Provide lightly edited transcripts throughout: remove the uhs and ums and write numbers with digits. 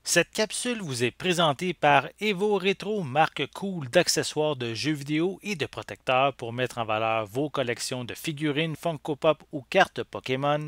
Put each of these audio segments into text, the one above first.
Cette capsule vous est présentée par Evo Retro, marque cool d'accessoires de jeux vidéo et de protecteurs pour mettre en valeur vos collections de figurines Funko Pop ou cartes Pokémon.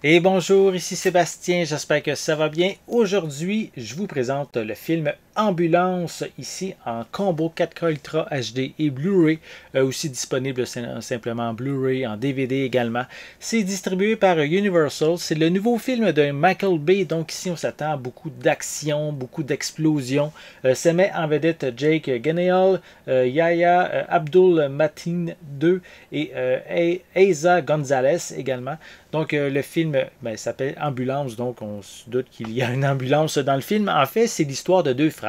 Et bonjour, ici Sébastien, j'espère que ça va bien. Aujourd'hui, je vous présente le film Ambulance, ici en combo 4K Ultra HD et Blu-ray, aussi disponible simplement en Blu-ray, en DVD également. C'est distribué par Universal, c'est le nouveau film de Michael Bay, donc ici on s'attend à beaucoup d'action, beaucoup d'explosions. Ça met en vedette Jake Gyllenhaal, Yahya Abdul Mateen II et Eiza Gonzalez également. Donc, le film s'appelle Ambulance, donc on se doute qu'il y a une ambulance dans le film. En fait, c'est l'histoire de deux frères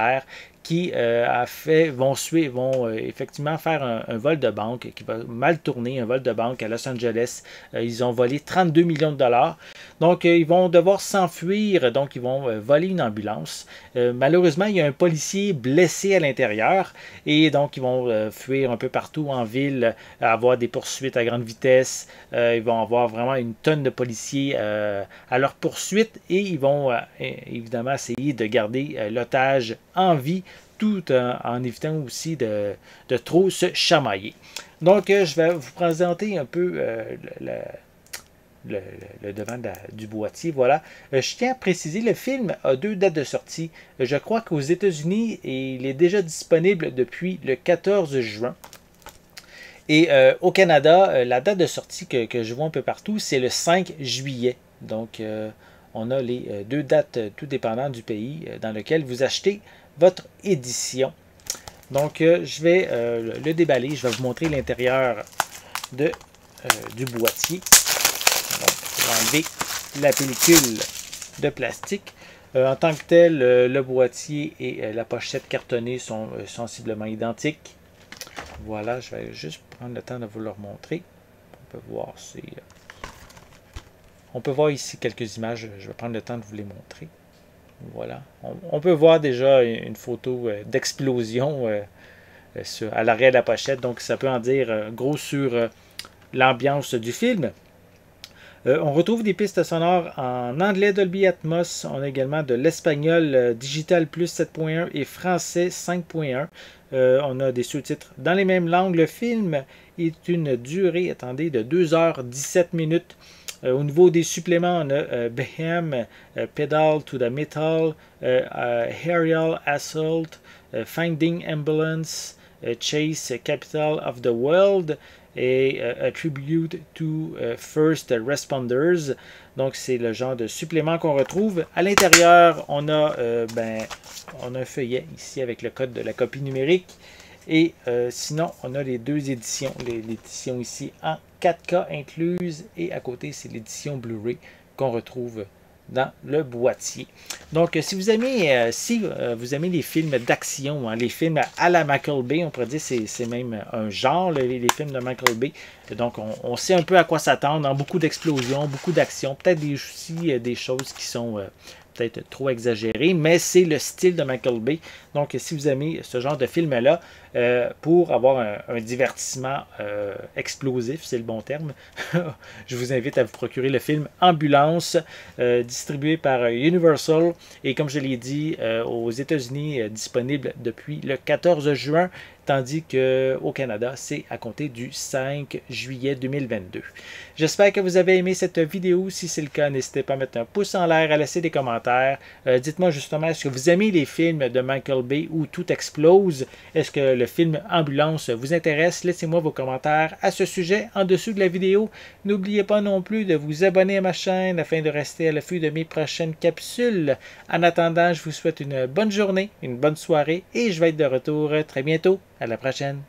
qui vont effectivement faire un vol de banque qui va mal tourner, un vol de banque à Los Angeles. Ils ont volé 32 millions de dollars. Donc, ils vont devoir s'enfuir, donc ils vont voler une ambulance. Malheureusement, il y a un policier blessé à l'intérieur et donc ils vont fuir un peu partout en ville, avoir des poursuites à grande vitesse. Ils vont avoir vraiment une tonne de policiers à leur poursuite et ils vont évidemment essayer de garder l'otage en vie tout en évitant aussi de trop se chamailler. Donc, je vais vous présenter un peu le devant du boîtier. Voilà. Je tiens à préciser, le film a deux dates de sortie. Je crois qu'aux États-Unis, il est déjà disponible depuis le 14 juin. Et au Canada, la date de sortie que je vois un peu partout, c'est le 5 juillet. Donc, on a les deux dates tout dépendant du pays dans lequel vous achetez votre édition. Donc, je vais le déballer. Je vais vous montrer l'intérieur du boîtier. Donc, je vais enlever la pellicule de plastique. En tant que tel, le boîtier et la pochette cartonnée sont sensiblement identiques. Voilà, je vais juste prendre le temps de vous le remontrer. On peut voir ici quelques images. Je vais prendre le temps de vous les montrer. Voilà. On peut voir déjà une photo d'explosion à l'arrière de la pochette. Donc, ça peut en dire gros sur l'ambiance du film. On retrouve des pistes sonores en anglais Dolby Atmos. On a également de l'espagnol Digital Plus 7.1 et français 5.1. On a des sous-titres dans les mêmes langues. Le film est une durée, attendez, de 2h17 minutes. Au niveau des suppléments, on a Behem, Pedal to the Metal, Aerial Assault, Finding Ambulance, Chase Capital of the World et A Tribute to First Responders. Donc, c'est le genre de supplément qu'on retrouve. À l'intérieur, on a un feuillet ici avec le code de la copie numérique. Et sinon, on a les deux éditions. L'édition ici en 4K incluse. Et à côté, c'est l'édition Blu-ray qu'on retrouve dans le boîtier. Donc, si vous aimez, vous aimez les films d'action, hein, les films à la Michael Bay, on pourrait dire que c'est même un genre, les films de Michael Bay. Donc, on sait un peu à quoi s'attendre, hein, beaucoup d'explosions, beaucoup d'action, peut-être aussi des choses qui sont peut-être trop exagérées, mais c'est le style de Michael Bay. Donc, si vous aimez ce genre de film-là, pour avoir un divertissement explosif, c'est le bon terme, je vous invite à vous procurer le film Ambulance, distribué par Universal, et comme je l'ai dit, aux États-Unis, disponible depuis le 14 juin, tandis qu'au Canada, c'est à compter du 5 juillet 2022. J'espère que vous avez aimé cette vidéo. Si c'est le cas, n'hésitez pas à mettre un pouce en l'air, à laisser des commentaires. Dites-moi justement, est-ce que vous aimez les films de Michael Bay où tout explose? Est-ce que le film Ambulance vous intéresse? Laissez-moi vos commentaires à ce sujet en dessous de la vidéo. N'oubliez pas non plus de vous abonner à ma chaîne afin de rester à l'affût de mes prochaines capsules. En attendant, je vous souhaite une bonne journée, une bonne soirée et je vais être de retour très bientôt. À la prochaine.